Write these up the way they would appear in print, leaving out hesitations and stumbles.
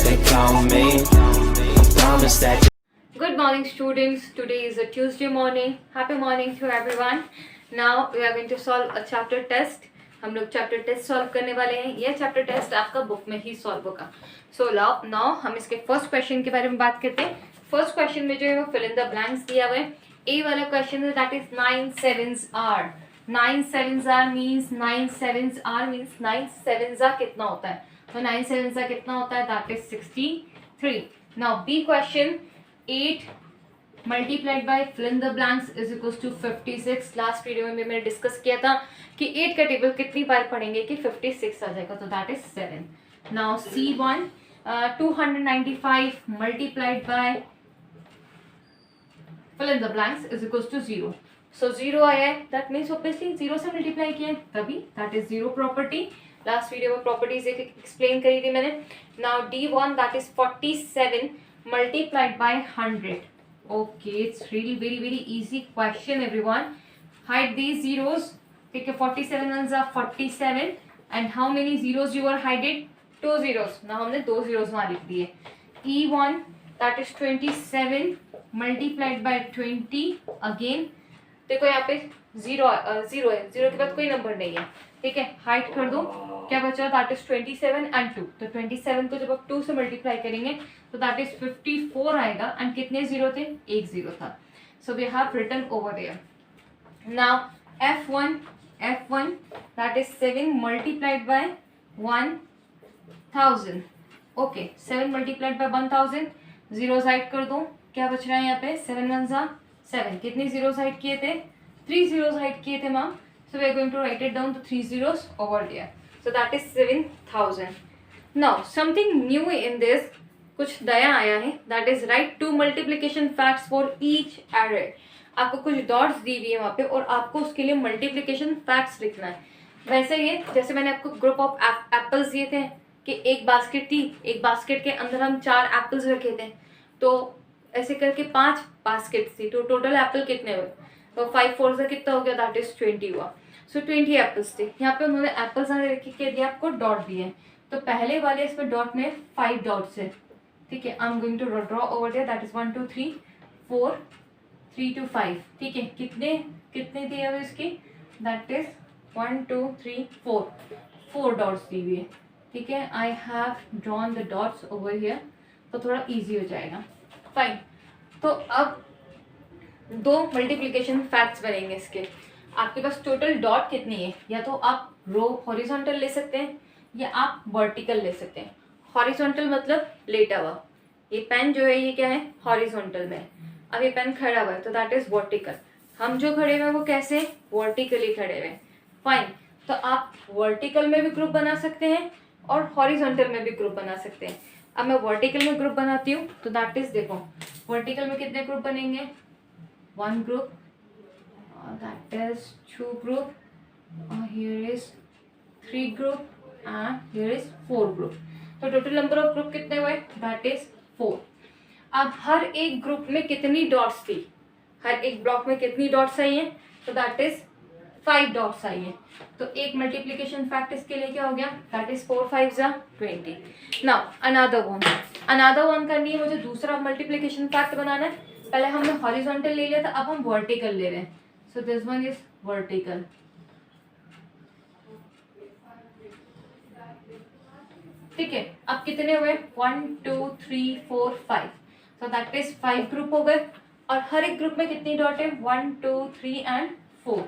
they call me. I promise that. Good morning students. Today is a Tuesday morning. Happy morning to everyone. Now we are going to solve a chapter test. हम लोग chapter test solve करने वाले हैं. यह chapter test आपका book में ही solve होगा. So now हम इसके फर्स्ट क्वेश्चन के बारे में बात करते हैं. फर्स्ट क्वेश्चन में जो है वो फिल इन द ब्लैंक्स दिया हुआ है. ए वाला क्वेश्चन है that is 9 7s are. 9 7s are means 9 7s are means 9 7s are कितना होता है. तो 9 7s are कितना होता है that is 63. Now B question 8 multiplied by fill in the blanks is equals to 56. Last video में भी मैंने डिस्कस किया था कि 8 का टेबल कितनी बार पढ़ेंगे कि 56 आ जाएगा. तो that is 7. Now C1 295 multiplied by fill in the blanks is equals to 0. So 0 आया है दैट मीन्स ऑब्वियसली 0 से मल्टीप्लाई किया है तभी that is 0 property. Last video में प्रॉपर्टीज एक्सप्लेन करी थी मैंने. Now D1 that is 47 multiplied by 100. Okay, it's really very easy question everyone. Hide these zeros. Take a 47 ones are 47 and how many zeros you are hided? 2 zeros. Now हमने 2 zeros वहाँ लिख दिए. E1 that is 27 multiplied by 20 again. देखो यहाँ पे zero है. Zero के बाद कोई नंबर नहीं है. ठीक है, हाइड कर दो. क्या बचा दैट इज 27 एंड 2. तो 27 को जब आप 2 से मल्टीप्लाई करेंगे तो दैट इज 54 आएगा. एंड कितने जीरो थे? एक जीरो था. So we have written over there. Now F1 that is 7 multiplied by 1000. Okay, 7 multiplied by 1000. Zero hide कर दो. क्या बच रहा है यहाँ पे? 7 1 जा 7. कितने जीरो हाइड किए थे? 3 जीरो हाइड किए थे ma'am. So we are going to write it down to 3 zeros over there. So that is 7000. Now something new in this, कुछ नया आया है. That is write 2 multiplication facts for each array. आपको कुछ dots दी हुई है वहाँ पे और आपको उसके लिए मल्टीप्लिकेशन फैक्ट्स लिखना है. वैसे ये जैसे मैंने आपको ग्रुप ऑफ एप्पल्स दिए थे कि एक बास्केट थी, एक बास्केट के अंदर हम 4 एप्पल्स रखे थे. तो ऐसे करके 5 बास्केट थी. तो टोटल एप्पल कितने हुए? तो 5 4 से कितना हो गया? दैट इज 20 हुआ. सो 20 एप्पल्स थे. यहाँ पे उन्होंने एप्पल्स के दिया आपको डॉट दिए. तो पहले वाले इसमें डॉट में 5 डॉट्स है. ठीक है, I am going to draw over there that is 1 2 3 4 3 to 5. ठीक है, कितने दिए हुए इसके? दैट इज 1 2 3 4 डॉट्स दी हुई है. ठीक है, I have drawn the dots over here तो थोड़ा इजी हो जाएगा. फाइन. तो अब 2 मल्टीप्लिकेशन फैक्ट्स बनेंगे इसके. आपके पास टोटल डॉट कितनी है? या तो आप रो हॉरिजॉन्टल ले सकते हैं या आप वर्टिकल ले सकते हैं. हॉरिजॉन्टल मतलब लेटा हुआ. ये पेन जो है ये क्या है? हॉरिजॉन्टल में. अब ये पेन खड़ा हुआ है तो दैट इज वर्टिकल. हम जो खड़े हुए हैं वो कैसे? वर्टिकली खड़े हुए हैं. फाइन. तो आप वर्टिकल में भी ग्रुप बना सकते हैं और हॉरिजॉन्टल में भी ग्रुप बना सकते हैं. अब मैं वर्टिकल में ग्रुप बनाती हूँ तो दैट इज देखो वर्टिकल में कितने ग्रुप बनेंगे? 1 group. That is 2 group. Here is 3 group and here is 4 group. तो टोटल नंबर ऑफ ग्रुप कितने हुए? That is 4. अब हर एक ग्रुप में कितनी डॉट्स थी? हर एक ब्लॉक में कितनी डॉट्स आई हैं? तो दैट इज 5 डॉट्स आई हैं. तो एक मल्टीप्लिकेशन फैक्ट इसके लिए क्या हो गया? दैट इज 4 5 जा 20. नाउ अनदर वन करनी है मुझे. दूसरा मल्टीप्लिकेशन फैक्ट बनाना है. पहले हमने हॉरिजॉन्टल ले लिया था, अब हम वर्टिकल ले रहे हैं. सो दिस वन इज वर्टिकल. ठीक है, अब कितने हुए? 1 2 3 4 5. सो दैट इज 5 ग्रुप हो गए. और हर एक ग्रुप में कितनी डॉट है? 1 2 3 एंड 4.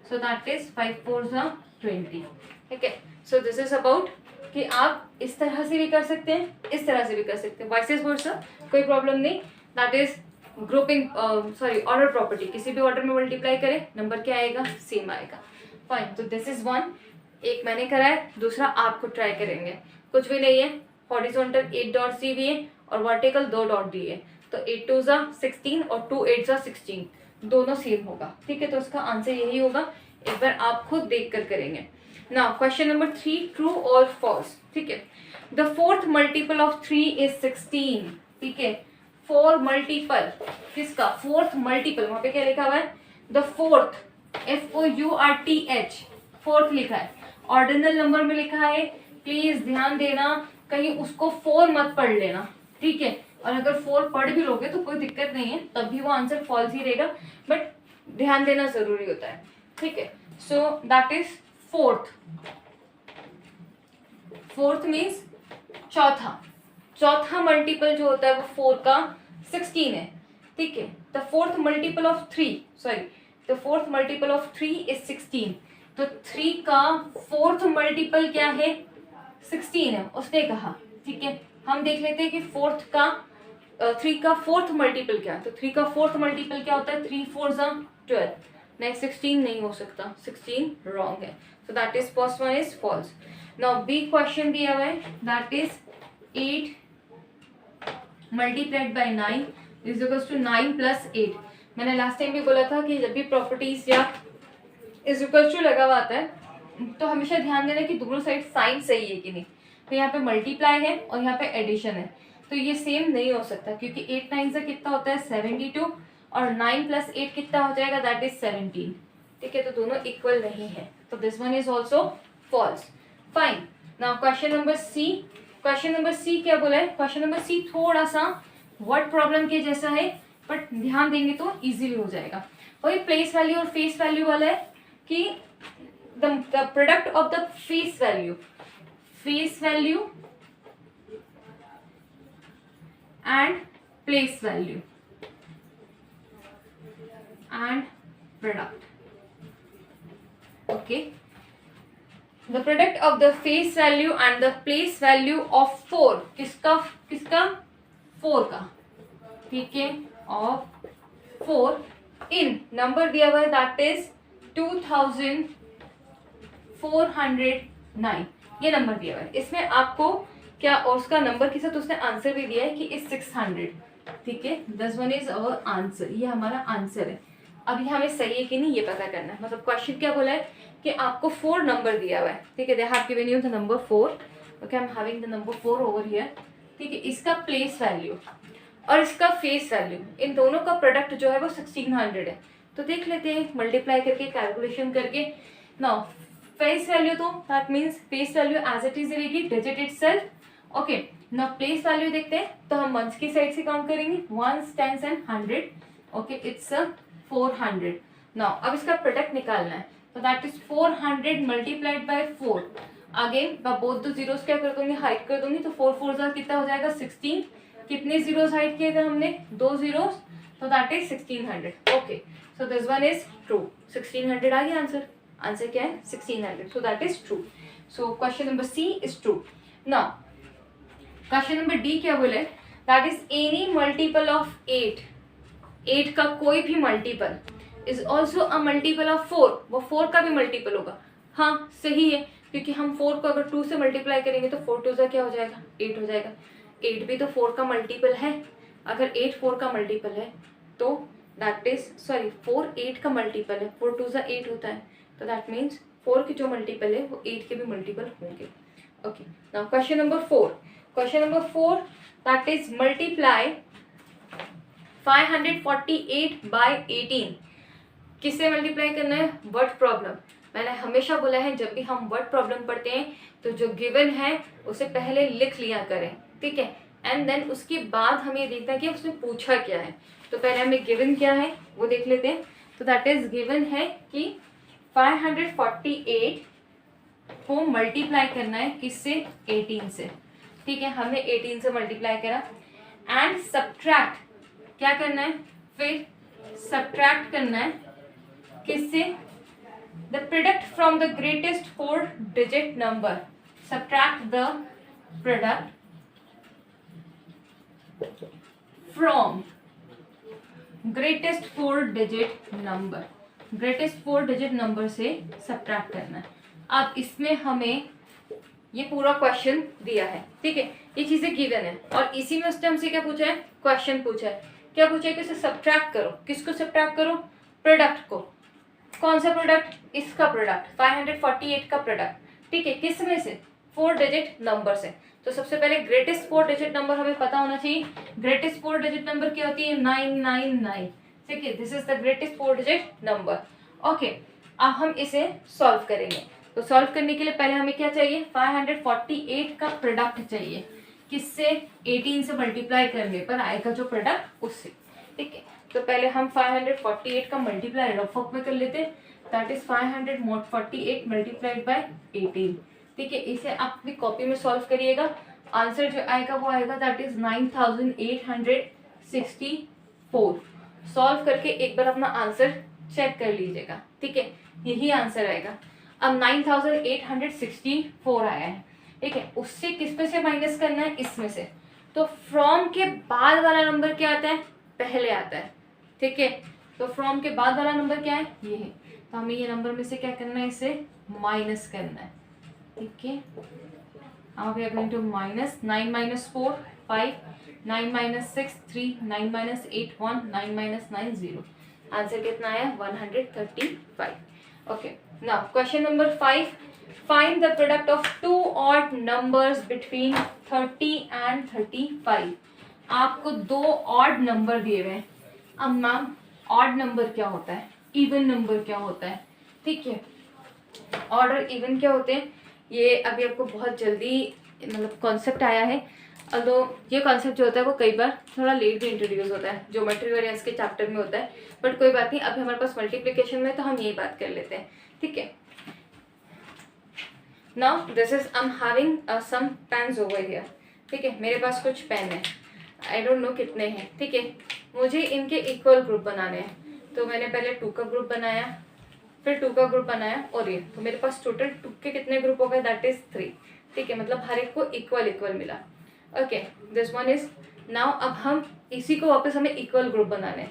सो दैट इज 5 4 जा 20. ठीक है, सो दिस इज अबाउट कि आप इस तरह से भी कर सकते हैं, इस तरह से भी कर सकते हैं. वाइस वर्सा कोई प्रॉब्लम नहीं. That is grouping order property. किसी भी ऑर्डर में मल्टीप्लाई करें नंबर क्या आएगा? सेम आएगा. फाइन. तो दिस इज 1. एक मैंने करा है, दूसरा आपको ट्राई करेंगे. कुछ भी नहीं है. हॉरिजॉन्टल 8 डॉट्स दी हुई है और वर्टिकल 2 डॉट दिए. तो 8 2 जा 16 और 2 8 जा 16. दोनों सेम होगा. ठीक है, तो इसका आंसर यही होगा. एक बार आप खुद देख कर करेंगे. नाउ क्वेश्चन नंबर 3 ट्रू और फॉल्स. ठीक है, the fourth multiple of 3 is 16. ठीक है, 4 मल्टीपल किसका? Fourth multiple. वहां पे क्या लिखा हुआ है? द फोर्थ FOURTH फोर्थ लिखा है. ऑर्डिनल नंबर में लिखा है. प्लीज ध्यान देना, कहीं उसको 4 मत पढ़ लेना, ठीक है। और अगर 4 पढ़ भी लोगे तो कोई दिक्कत नहीं है, तब भी वो आंसर फॉल्स ही रहेगा, बट ध्यान देना जरूरी होता है, ठीक है। So that is fourth means चौथा मल्टीपल जो होता है वो 4 का 16 है, ठीक है। The fourth multiple of 3 is 16। तो 3 का फोर्थ मल्टीपल क्या है, 16 है, उसने कहा, ठीक है। हम देख लेते हैं कि 3 का फोर्थ मल्टीपल क्या है। तो 3 का फोर्थ मल्टीपल क्या होता है, 3 4 12, नहीं 16 नहीं हो सकता, 16 रॉन्ग है। So that is first one is false. Now B question दिया हुआ है, that is 8 multiplied by 9 is equals to 9 plus 8। मैंने लास्ट टाइम भी बोला था कि जब भी प्रॉपर्टीज या इज इक्वल्स टू लगा हुआ आता है तो हमेशा ध्यान देना कि दोनों साइड साइन सही है कि नहीं। तो यहाँ पे मल्टीप्लाई है और यहाँ पे एडिशन है, तो ये सेम नहीं हो सकता, क्योंकि 8 9 से कितना होता है 72 और 9 प्लस 8 कितना हो जाएगा, दैट इज 17, ठीक है। तो दोनों इक्वल नहीं है, तो this one is also false. Fine. Now question number C क्या बोला है, क्वेश्चन नंबर सी थोड़ा सा वर्ड प्रॉब्लम के जैसा है, बट ध्यान देंगे तो इजीली हो जाएगा। वही प्लेस वैल्यू और फेस वैल्यू वाला है कि the product of the face value and place value and product, okay। the product of the face value and the place value of 4 किसका 4 का, ठीक है, of 4 in नंबर दिया हुआ है दैट इज 2409, ये नंबर दिया हुआ है। इसमें आपको क्या, और उसका नंबर के साथ उसने आंसर भी दिया है कि इज 600, ठीक है। This one is our answer, ये हमारा आंसर है। अब ये हमें सही है कि नहीं ये पता करना है। मतलब क्वेश्चन क्या बोला है कि आपको 4 नंबर दिया हुआ है, ठीक है। They have given you the number 4, okay, I am having the number 4 over here, ठीक है। इसका प्लेस वैल्यू और इसका फेस वैल्यू, इन दोनों का प्रोडक्ट जो है वो 1600 है। तो देख लेते हैं मल्टीप्लाई करके, कैलकुलेशन करके। नाउ फेस वैल्यू, तो that means face value as it is रहेगी digit itself, okay. Now place value देखते हैं, तो हम मंथ्स की साइड से काउंट करेंगे, 1s 10s and 100, okay, it's 400। Now अब इसका प्रोडक्ट निकालना है, तो that is 400 multiplied by 4। Again both the zeros क्या कर दूंगी, हाइड कर दूंगी, तो 4 4 कितना हो जाएगा 16। कितने जीरोस हाइड किए थे हमने, 2 जीरोस, तो that is 1600, okay. So this one is true, 1600 आ गया आंसर। आंसर क्या है 1600, so that is true. So question number C is true. Now question number D क्या बोले, that is any multiple of 8 का कोई भी multiple is also a multiple of 4, वो 4 का भी मल्टीपल होगा। हाँ सही है, क्योंकि हम 4 को अगर 2 से मल्टीप्लाई करेंगे तो 4 2 क्या हो जाएगा, 8 हो जाएगा। 8 भी तो 4 का मल्टीपल है। अगर 8 4 का मल्टीपल है तो दैट इज 4 8 का मल्टीपल है, 4 2 8 होता है, तो दैट मीन्स 4 के जो मल्टीपल है वो 8 के भी मल्टीपल होंगे, okay. Now question number 4 that is multiply 548 by 18। किससे मल्टीप्लाई करना है, वर्ड प्रॉब्लम। मैंने हमेशा बोला है जब भी हम वर्ड प्रॉब्लम पढ़ते हैं तो जो गिवन है उसे पहले लिख लिया करें, ठीक है, एंड देन उसके बाद हमें देखना है कि उसने पूछा क्या है। तो पहले हमें गिवन क्या है वो देख लेते हैं। तो दैट इज गिवन है कि 548 को मल्टीप्लाई करना है किससे, 18 से, ठीक है। हमने 18 से मल्टीप्लाई करा एंड सब्ट्रैक्ट क्या करना है, फिर सब्ट्रैक्ट करना है किससे, the product from the greatest 4 digit number. Subtract the product from greatest 4 digit number. Greatest 4 digit number से सब्ट्रैक्ट करना है। अब इसमें हमें ये पूरा क्वेश्चन दिया है, ठीक है, ये चीजें गिवन है और इसी में उसने हमसे क्या पूछा है, क्वेश्चन पूछा है। क्या पूछा है कि इसे सब्ट्रैक्ट करो, किसको सब्ट्रैक्ट करो, प्रोडक्ट को। कौन सा प्रोडक्ट, इसका प्रोडक्ट, 548 का प्रोडक्ट, ठीक है, किस में से, 4 डिजिट नंबर से। तो सबसे पहले ग्रेटेस्ट 4 डिजिट नंबर हमें पता होना चाहिए। ग्रेटेस्ट 4 डिजिट नंबर क्या होती है, 999, ठीक है, this is the greatest 4 digit number, okay. अब हम इसे सॉल्व करेंगे। तो सॉल्व करने के लिए पहले हमें क्या चाहिए, 548 का प्रोडक्ट चाहिए, किससे, 18 से मल्टीप्लाई करने पर आएगा जो प्रोडक्ट उससे, ठीक है। तो पहले हम 548 का मल्टीप्लाई रफ वर्क में कर लेते हैं, दैट इज 548 मल्टीप्लाइड बाय 18, ठीक है। इसे आप अपनी कॉपी में सॉल्व करिएगा, आंसर जो आएगा वो आएगा दैट इज 9864। सॉल्व करके एक बार अपना आंसर चेक कर लीजिएगा, ठीक है, यही आंसर आएगा। अब 9864 आया है, ठीक है, उससे किस में से माइनस करना है, इसमें से। तो फ्रॉम के बाद वाला नंबर क्या आता है, पहले आता है, ठीक है। तो फ्रॉम के बाद वाला नंबर क्या है, ये है। तो हमें ये नंबर में से क्या करना है, इसे माइनस करना है, ठीक है। अब we are going to minus 9 minus 4 5, 9 minus 6 3, 9 minus 8 1, 9 minus 9 0। Answer कितना आया, 135। Okay, now question number 5, find the product of two odd numbers between 30 and 35। आपको दो ऑड नंबर दिए हुए हैं। अब मैम ऑड नंबर क्या होता है, इवन नंबर क्या होता है, ठीक है। ऑड और इवन क्या होते हैं, ये अभी आपको बहुत जल्दी मतलब कॉन्सेप्ट आया है। अदो ये कॉन्सेप्ट जो होता है वो कई बार थोड़ा लेट भी इंट्रोड्यूस होता है, ज्योमेट्री वेरिएंस के चैप्टर में होता है, बट कोई बात नहीं, अभी हमारे पास मल्टीप्लिकेशन में तो हम यही बात कर लेते हैं, ठीक है। Now this is I am having some pens over here, ठीक है, मेरे पास कुछ पेन है, आई डोंट नो कितने हैं, ठीक है। मुझे इनके इक्वल ग्रुप बनाने हैं, तो मैंने पहले 2 का ग्रुप बनाया, फिर 2 का ग्रुप बनाया, और ये तो मेरे पास टोटल 2 के कितने ग्रुप हो गए, दैट इज 3, ठीक है, मतलब हर एक को इक्वल इक्वल मिला। Okay, this one is now, अब हम इसी को वापस हमें इक्वल ग्रुप बनाने हैं।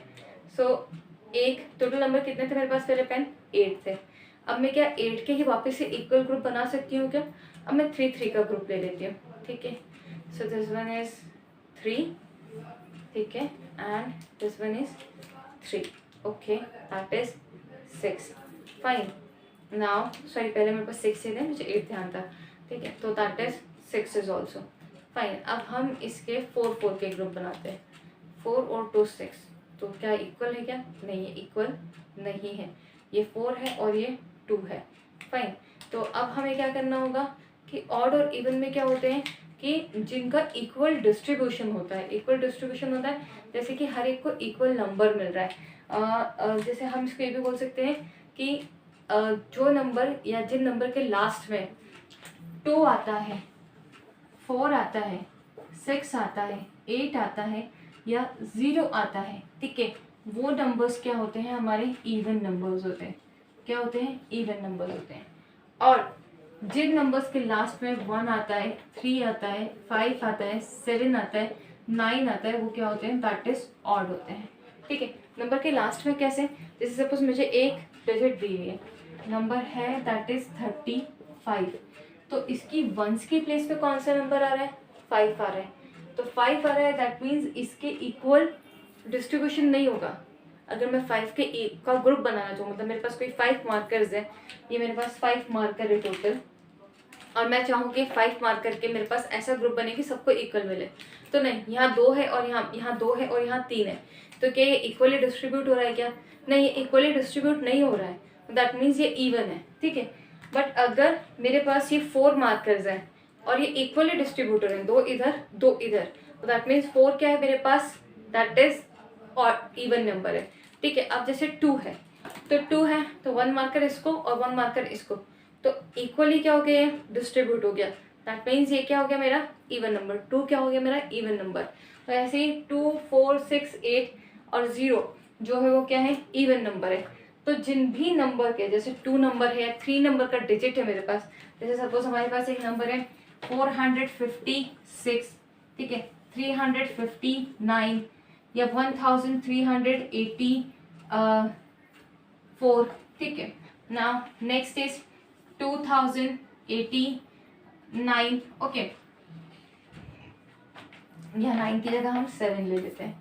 सो एक टोटल नंबर कितने थे मेरे पास, पहले पेन 8 थे। अब मैं क्या 8 के ही वापस से इक्वल ग्रुप बना सकती हूँ क्या, अब मैं 3 का ग्रुप ले लेती हूँ, ठीक है। सो दिस वन इज 3, ठीक है, and this one is 3, okay, that is 6, fine. Now sorry, पहले मेरे पास 6 ही थे, मुझे 8 ध्यान था, ठीक है, तो that is 6 is also fine. अब हम इसके 4 के ग्रुप बनाते हैं, 4 और 2 6, तो क्या इक्वल है क्या, नहीं, ये इक्वल नहीं है, ये 4 है और ये 2 है, फाइन। तो अब हमें क्या करना होगा कि ऑड और इवन में क्या होते हैं कि जिनका इक्वल डिस्ट्रीब्यूशन होता है, इक्वल डिस्ट्रीब्यूशन होता है जैसे कि हर एक को इक्वल नंबर मिल रहा है। जैसे हम इसको ये भी बोल सकते हैं कि जो नंबर या जिन नंबर के लास्ट में 2 आता है, 4 आता है, 6 आता है, 8 आता है या 0 आता है, ठीक है, वो नंबर्स क्या होते हैं, हमारे इवन नंबर्स होते हैं। क्या होते हैं, इवन नंबर्स होते हैं। और जिन नंबर्स के लास्ट में 1 आता है, 3 आता है, 5 आता है, 7 आता है, 9 आता है, वो क्या होते हैं, दैट इज ऑड होते हैं, ठीक है। नंबर के लास्ट में कैसे, जैसे सपोज मुझे एक डिजिट दी है, नंबर है दैट इज 35, तो इसकी वंस की प्लेस पे कौन सा नंबर आ रहा है, 5 आ रहा है, तो 5 आ रहा है, दैट मीन्स इसके इक्वल डिस्ट्रीब्यूशन नहीं होगा। अगर मैं 5 के का ग्रुप बनाना चाहूँ, मतलब मेरे पास कोई 5 मार्कर्स है, ये मेरे पास 5 मार्कर है टोटल, और मैं चाहूँ कि 5 मार्कर के मेरे पास ऐसा ग्रुप बने कि सबको इक्वल मिले, तो नहीं, यहाँ 2 है और यहाँ 2 है और यहाँ 3 है, तो क्या ये इक्वली डिस्ट्रीब्यूट हो रहा है क्या, नहीं, ये इक्वली डिस्ट्रीब्यूट नहीं हो रहा है, दैट मीन्स ये इवन है, ठीक है। बट अगर मेरे पास ये 4 मार्कर्स हैं और ये इक्वली डिस्ट्रीब्यूटर हैं, 2 इधर 2 इधर, तो दैट मीन्स 4 क्या है मेरे पास, दैट इज और इवन नंबर है, ठीक है। अब जैसे 2 है, तो 2 है तो 1 मार्कर इसको और 1 मार्कर इसको, तो इक्वली क्या हो गया, डिस्ट्रीब्यूट हो गया, दैट मीन्स ये क्या हो गया मेरा इवन नंबर, 2 क्या हो गया मेरा इवन नंबर। तो ऐसे ही 2 4 6 8 और 0 जो है वो क्या है, इवन नंबर है। तो जिन भी नंबर के, जैसे 2 नंबर है, 3 नंबर का डिजिट है मेरे पास, जैसे सपोज हमारे पास एक नंबर है 456, ठीक है, 359 या 1384, ठीक है। नाउ नेक्स्ट इज 2089, ओके, यहाँ 9 की जगह हम 7 ले लेते हैं,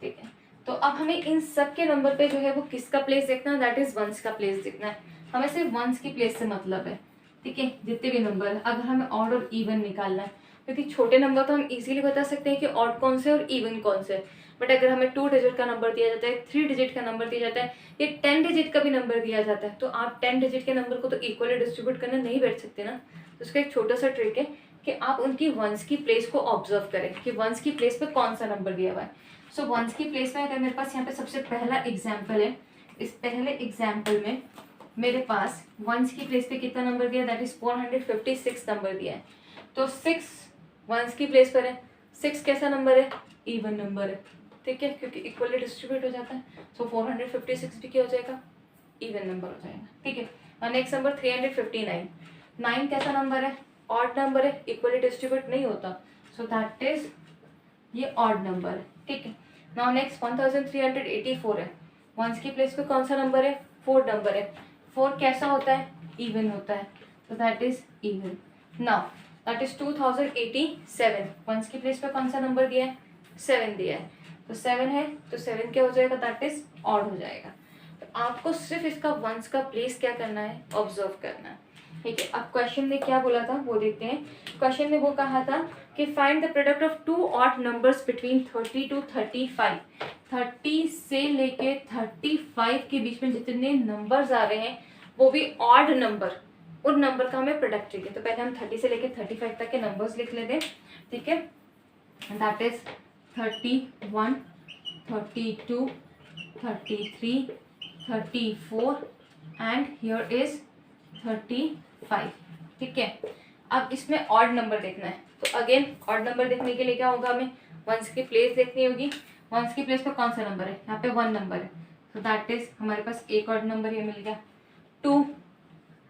ठीक है। तो अब हमें इन सब के नंबर पे जो है वो किसका प्लेस देखना है, दैट इज वंस का प्लेस देखना है, हमें सिर्फ वंस की प्लेस से मतलब है, ठीक है, जितने भी नंबर, अगर हमें ऑड और इवन निकालना है, क्योंकि छोटे नंबर तो हम इजीली बता सकते हैं कि ऑड कौन से और इवन कौन से, बट अगर हमें 2 डिजिट का नंबर दिया जाता है, 3 डिजिट का नंबर दिया जाता है, या 10 डिजिट का भी नंबर दिया जाता है, तो आप 10 डिजिट के नंबर को तो इक्वली डिस्ट्रीब्यूट करने नहीं बैठ सकते ना। तो उसका एक छोटा सा ट्रिक है कि आप उनकी वंस की प्लेस को ऑब्जर्व करें कि वंस की प्लेस पे कौन सा नंबर दिया हुआ है। सो वंस की प्लेस में अगर मेरे पास यहाँ पे सबसे पहला एग्जाम्पल है, इस पहले एग्जाम्पल में मेरे पास वंस की प्लेस पे कितना नंबर दिया, दैट इज 456 नंबर दिया है। तो 6 वंस की प्लेस पर है। 6 कैसा नंबर है, इवन नंबर है, ठीक है, क्योंकि इक्वली डिस्ट्रीब्यूट हो जाता है। सो 456 भी क्या हो जाएगा, इवन नंबर हो जाएगा, ठीक है। और नेक्स्ट नंबर 359, 9 कैसा नंबर है, ऑड नंबर है, इक्वली डिस्ट्रीब्यूट नहीं होता, सो दैट इज ये ऑड नंबर है, ठीक है। नाउ नेक्स्ट 1384 है। वंस की प्लेस पे कौन सा नंबर है, 4 नंबर है। 4 कैसा होता है, इवन होता है, तो that is even. Now that is 2087। Ones की प्लेस पे कौन सा नंबर दिया है, 7 दिया है, तो 7 है, तो 7 क्या हो जाएगा, दैट इज ऑड हो जाएगा। तो आपको सिर्फ इसका वंस का प्लेस क्या करना है, ऑब्जर्व करना है, ठीक है। अब क्वेश्चन ने क्या बोला था वो देखते हैं। क्वेश्चन ने वो कहा था कि find the product of 2 odd numbers between 30 to 35। 30 से लेके 35 के बीच में जितने नंबर्स आ रहे हैं वो भी ऑड नंबर, उन नंबर का हमें प्रोडक्ट चाहिए। तो पहले हम 30 से लेके 35 तक के नंबर्स लिख लेते हैं, ठीक है। That is 31, 32, 33, 34 and here is 35, ठीक है। अब इसमें ऑड नंबर देखना है, तो अगेन ऑड नंबर देखने के लिए क्या होगा, हमें वंस की प्लेस देखनी होगी। वंस की प्लेस पे कौन सा नंबर है, यहाँ पे 1 नंबर है, तो दैट इज हमारे पास एक ऑड नंबर ये मिल गया। 2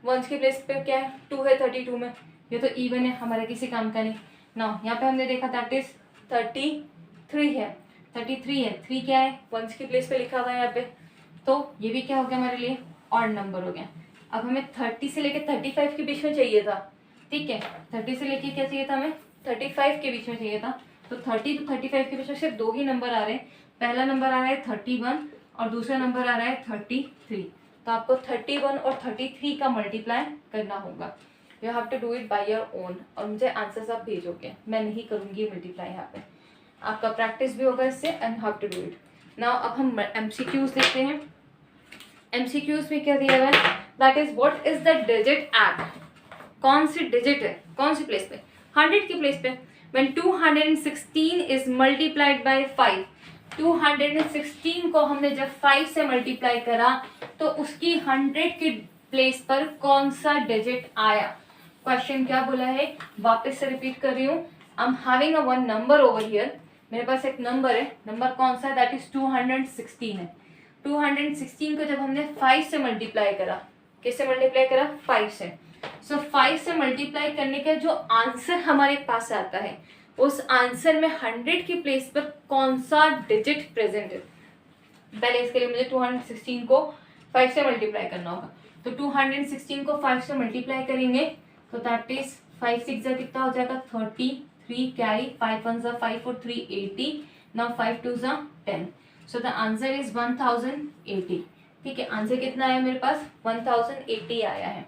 वंस की प्लेस पे क्या है, 2 है 32 में, ये तो इवन है, हमारे किसी काम का नहीं। नाउ यहाँ पे हमने देखा दैट इज 33 है, 33 है, 3 क्या है, वंस की प्लेस पे लिखा हुआ है यहाँ पे, तो ये भी क्या हो गया हमारे लिए, ऑड नंबर हो गया। अब हमें 30 से लेके 35 के बीच में चाहिए था, ठीक है। 30 से लेके क्या चाहिए था हमें, 35 के बीच में चाहिए था। तो 30 to 35 के बीच में सिर्फ 2 ही नंबर आ रहे हैं। पहला नंबर आ रहा है 31 और दूसरा नंबर आ रहा है 33। तो आपको 31 और 33 का मल्टीप्लाई करना होगा। You have to do it by your own, और मुझे आंसर्स आप भेजोगे, मैं नहीं करूँगी मल्टीप्लाई यहाँ पे। आपका प्रैक्टिस भी होगा इससे, and have to do it. Now अब हम MCQs देखते हैं। MCQs में क्या दिया हुआ है, that is what is the digit eight, कौन सी डिजिट है, कौन सी प्लेस पे, 100 की प्लेस पे। When 216 is multiplied by 5, 216 को हमने जब 5 से मल्टीप्लाई करा तो उसकी 100 की प्लेस पर कौन सा डिजिट आया। क्वेश्चन क्या बोला है, वापस से रिपीट कर रही हूँ। आई am having a one number over here, मेरे पास एक नंबर है, नंबर कौन सा, दैट इज 216 है। 216 को जब हमने 5 से मल्टीप्लाई करा, किससे मल्टीप्लाई करा, 5 से। सो 5 से मल्टीप्लाई करने का जो आंसर हमारे पास आता है, उस आंसर में 100 की प्लेस पर कौन सा डिजिट प्रेजेंट है। पहले इसके लिए मुझे 216 को 5 से मल्टीप्लाई करना होगा। तो 216 को 5 से मल्टीप्लाई करेंगे तो दैट इज 5 6 जा कितना हो जाएगा, 33 कैरी, 5 1 जा 5 और 3 80, नाउ 5 2 जा 10। सो द आंसर इज 1080, ठीक है। आंसर कितना आया मेरे पास, 1080 आया है,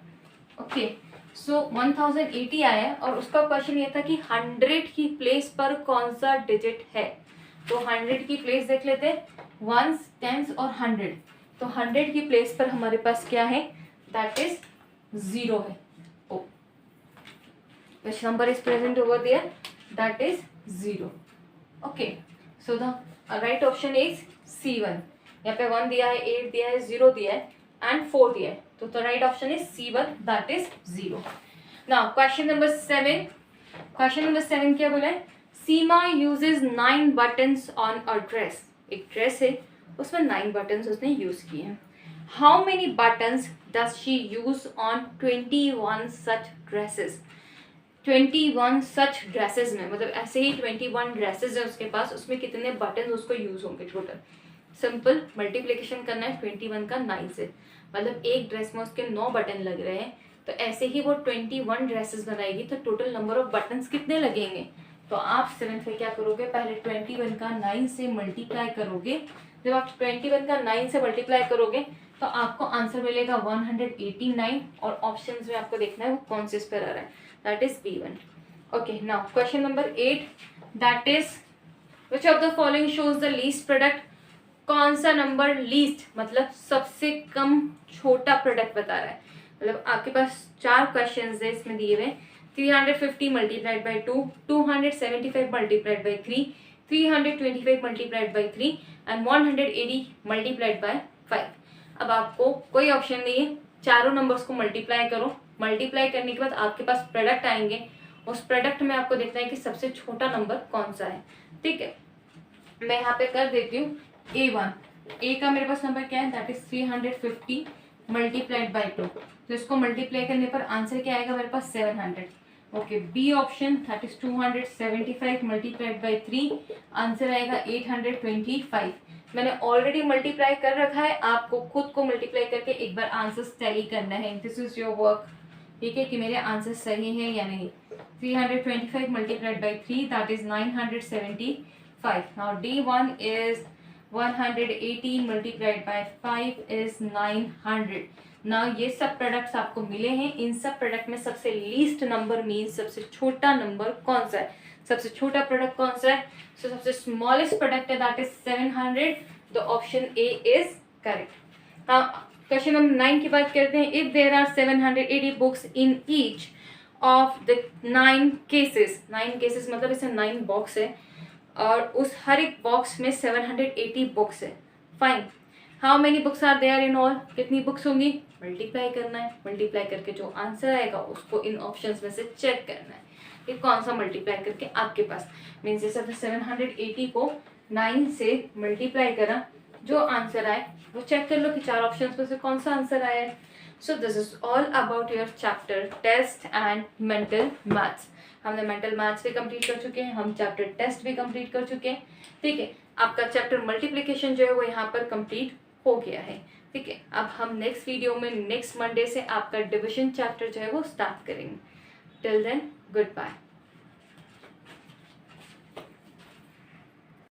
ओके। सो 1080 आया है, और उसका क्वेश्चन ये था कि 100 की प्लेस पर कौन सा डिजिट है। तो 100 की प्लेस देख लेते हैं, 1s 10s और 100। तो 100 की प्लेस पर हमारे पास क्या है, दैट इज 0 है। ओ, which number is present over there, that is 0, okay। so the right option is C1। यहाँ पे 1 दिया है, 8 दिया है, 0 दिया है एंड 4 दिया है, तो the right option is C1, that is 0। now question number 7, question number 7 क्या बोला है, सीमा uses 9 buttons on a dress। एक ड्रेस है, उसमें 9 buttons उसने यूज किए हैं। how many buttons does she use on 21 such dresses। 21 such dresses में, मतलब ऐसे ही 21 ड्रेसेस है उसके पास, उसमें कितने बटन उसको यूज होंगे टोटल। सिंपल मल्टीप्लिकेशन करना है 21 का 9 से, मतलब एक ड्रेस में उसके 9 बटन लग रहे हैं, तो ऐसे ही वो 21 ड्रेसेस बनाएगी, तो टोटल नंबर ऑफ बटन्स कितने लगेंगे। तो आप 7 पे क्या करोगे, पहले 21 का 9 से मल्टीप्लाई करोगे। जब आप 21 का 9 से मल्टीप्लाई करोगे तो आपको आंसर मिलेगा 189, और ऑप्शंस में आपको देखना है वो कौन से इस पर आ रहा है, that is B1। Okay, now question number 8, that is which of the following shows the least product. कौन सा नंबर लीस्ट मतलब सबसे कम छोटा प्रोडक्ट बता रहा है. मतलब आपके पास 4 क्वेश्चंस है इसमें दिए हुए. 350 multiplied by 2, 275 multiplied by 3, 325 multiplied by 3 and 180 multiplied by 5. अब आपको कोई ऑप्शन नहीं है, चारों नंबर्स को मल्टीप्लाई करो. मल्टीप्लाई करने के बाद आपके पास प्रोडक्ट आएंगे. उस प्रोडक्ट में आपको देखना है कि सबसे छोटा नंबर कौन सा है. ठीक है, मैं यहाँ पे कर देती हूँ A1. ए का मेरे पास नंबर क्या है, दैट इज 350 मल्टीप्लाइड बाई 2. तो इसको मल्टीप्लाई करने पर आंसर क्या आएगा मेरे पास 700. Okay, B option that is 275 multiplied by 3, answer आएगा 825. मैंने ऑलरेडी मल्टीप्लाई कर रखा है, आपको खुद को मल्टीप्लाई करके एक बार आंसर्स टैली करना है. This is your work. ठीक है कि मेरे आंसर सही है या नहीं. 325 multiplied by 3, that is 975. Now D1 is 180 multiplied by 5 is 900. Now ये सब प्रोडक्ट्स आपको मिले हैं. इन सब प्रोडक्ट में सबसे लीस्ट नंबर मीन्स सबसे छोटा नंबर कौन सा है. सबसे छोटा प्रोडक्ट कौन सा है. सो सबसे स्मॉलेस्ट प्रोडक्ट है, that is 700. The option A is correct. Question number 9 की बात करते हैं. If there are 780 books in each of the 9 cases. 9 cases मतलब इसे 9 बॉक्स है और उस हर एक बॉक्स में 780 बुक्स है. Fine, how many books are there in all. कितनी बुक्स होंगी, मल्टीप्लाई करना है. मल्टीप्लाई करके जो आंसर आएगा उसको इन ऑप्शंस में से चेक करना है कि कौन सा मल्टीप्लाई करके आपके पास मीन्स जैसे 780 को 9 से मल्टीप्लाई करा, जो आंसर आए वो चेक कर लो कि 4 ऑप्शंस में से कौन सा आंसर आया है. So this is all about your chapter test and mental maths. हमने मेंटल मैथ्स भी कंप्लीट कर चुके हैं, हम चैप्टर टेस्ट भी कंप्लीट कर चुके हैं. ठीक है, आपका चैप्टर मल्टीप्लिकेशन जो है वो यहाँ पर कंप्लीट हो गया है. ठीक है, अब हम नेक्स्ट वीडियो में नेक्स्ट मंडे से आपका डिविजन चैप्टर जो है वो स्टार्ट करेंगे. Till then, good bye.